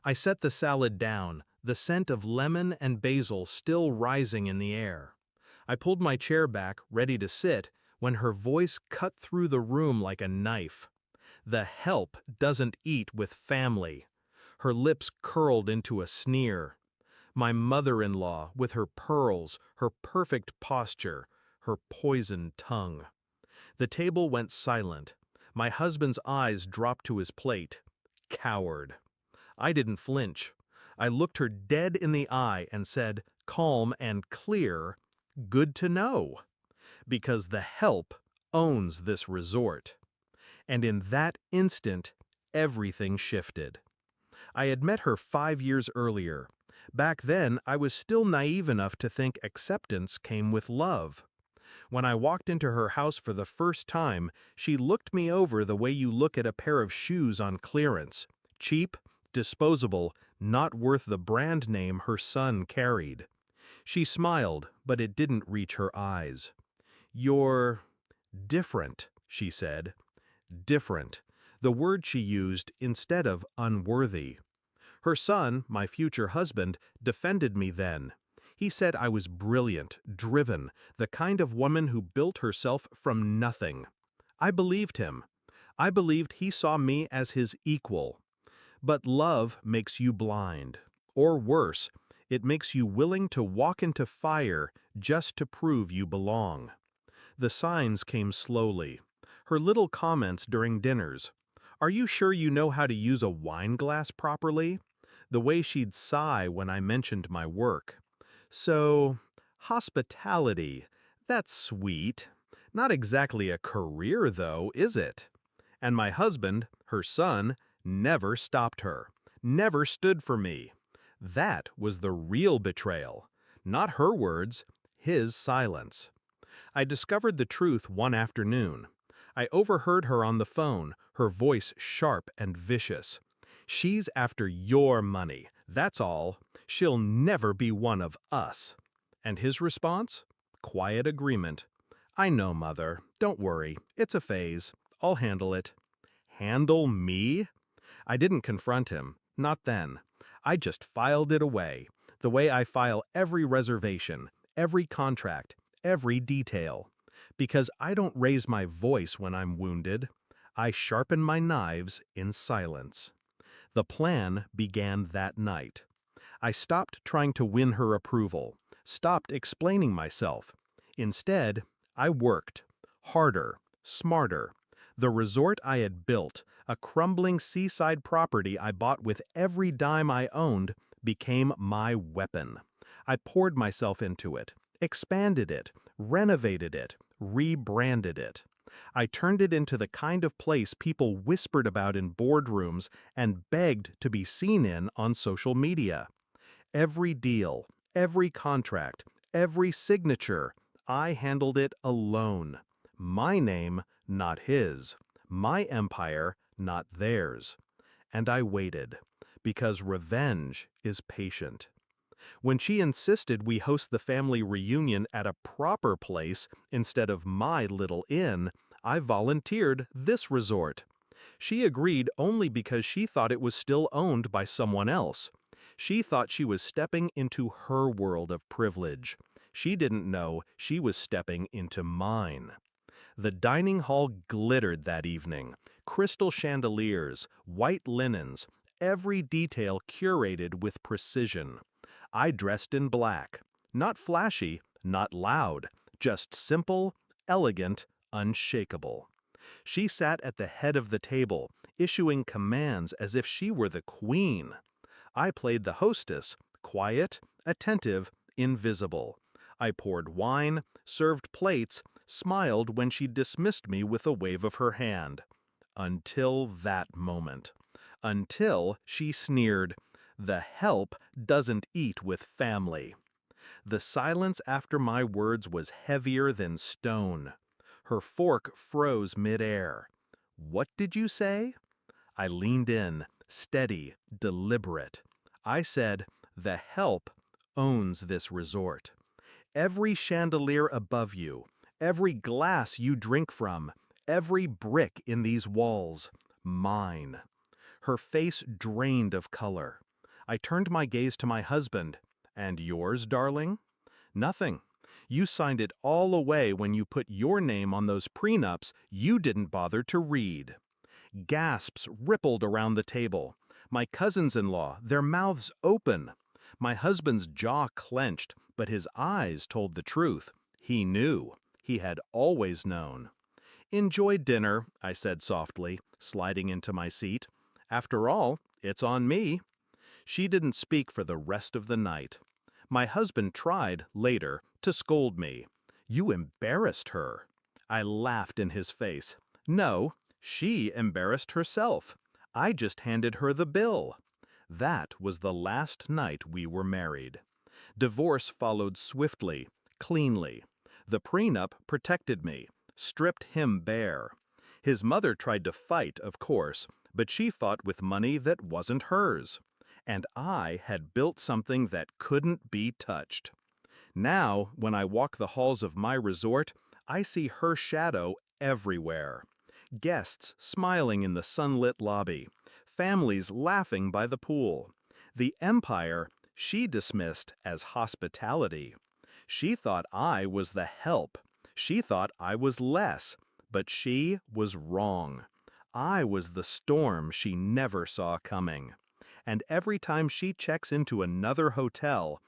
I set the salad down, the scent of lemon and basil still rising in the air. I pulled my chair back, ready to sit, when her voice cut through the room like a knife. The help doesn't eat with family. Her lips curled into a sneer. My mother-in-law, with her pearls, her perfect posture, her poisoned tongue. The table went silent. My husband's eyes dropped to his plate. Coward. I didn't flinch. I looked her dead in the eye and said, calm and clear, "Good to know," because the help owns this resort. And in that instant, everything shifted. I had met her 5 years earlier. Back then, I was still naive enough to think acceptance came with love. When I walked into her house for the first time, she looked me over the way you look at a pair of shoes on clearance. Cheap, disposable, not worth the brand name her son carried. She smiled, but it didn't reach her eyes. "You're different," she said. Different, the word she used instead of unworthy. Her son, my future husband, defended me then. He said I was brilliant, driven, the kind of woman who built herself from nothing. I believed him. I believed he saw me as his equal. But love makes you blind. Or worse, it makes you willing to walk into fire just to prove you belong. The signs came slowly. Her little comments during dinners. "Are you sure you know how to use a wine glass properly?" The way she'd sigh when I mentioned my work. "So, hospitality, that's sweet. Not exactly a career though, is it?" And my husband, her son, never stopped her. Never stood for me. That was the real betrayal. Not her words, his silence. I discovered the truth one afternoon. I overheard her on the phone, her voice sharp and vicious. "She's after your money, that's all. She'll never be one of us." And his response? Quiet agreement. "I know, Mother. Don't worry. It's a phase. I'll handle it." Handle me? I didn't confront him. Not then. I just filed it away, the way I file every reservation, every contract, every detail. Because I don't raise my voice when I'm wounded. I sharpen my knives in silence. The plan began that night. I stopped trying to win her approval, stopped explaining myself. Instead, I worked. Harder, smarter. The resort I had built, a crumbling seaside property I bought with every dime I owned, became my weapon. I poured myself into it, expanded it, renovated it, rebranded it. I turned it into the kind of place people whispered about in boardrooms and begged to be seen in on social media. Every deal, every contract, every signature, I handled it alone. My name, not his. My empire, not theirs. And I waited, because revenge is patient. When she insisted we host the family reunion at a proper place instead of my little inn, I volunteered this resort. She agreed only because she thought it was still owned by someone else. She thought she was stepping into her world of privilege. She didn't know she was stepping into mine. The dining hall glittered that evening. Crystal chandeliers, white linens, every detail curated with precision. I dressed in black. Not flashy, not loud, just simple, elegant, unshakable. She sat at the head of the table, issuing commands as if she were the queen. I played the hostess, quiet, attentive, invisible. I poured wine, served plates, smiled when she dismissed me with a wave of her hand. Until that moment. Until she sneered, "The help doesn't eat with family." The silence after my words was heavier than stone. Her fork froze midair. "What did you say?" I leaned in, steady, deliberate. I said, "The help owns this resort. Every chandelier above you, every glass you drink from, every brick in these walls, mine." Her face drained of color. I turned my gaze to my husband. And yours, darling? Nothing. You signed it all away when you put your name on those prenups you didn't bother to read. Gasps rippled around the table. My cousins-in-law, their mouths open. My husband's jaw clenched, but his eyes told the truth. He knew. He had always known. Enjoy dinner, I said softly, sliding into my seat. After all, it's on me. She didn't speak for the rest of the night. My husband tried, later, to scold me. You embarrassed her. I laughed in his face. No, she embarrassed herself. I just handed her the bill. That was the last night we were married. Divorce followed swiftly, cleanly. The prenup protected me, stripped him bare. His mother tried to fight, of course, but she fought with money that wasn't hers. And I had built something that couldn't be touched. Now, when I walk the halls of my resort, I see her shadow everywhere. Guests smiling in the sunlit lobby, families laughing by the pool. The empire she dismissed as hospitality. She thought I was the help. She thought I was less, but she was wrong. I was the storm she never saw coming. And every time she checks into another hotel,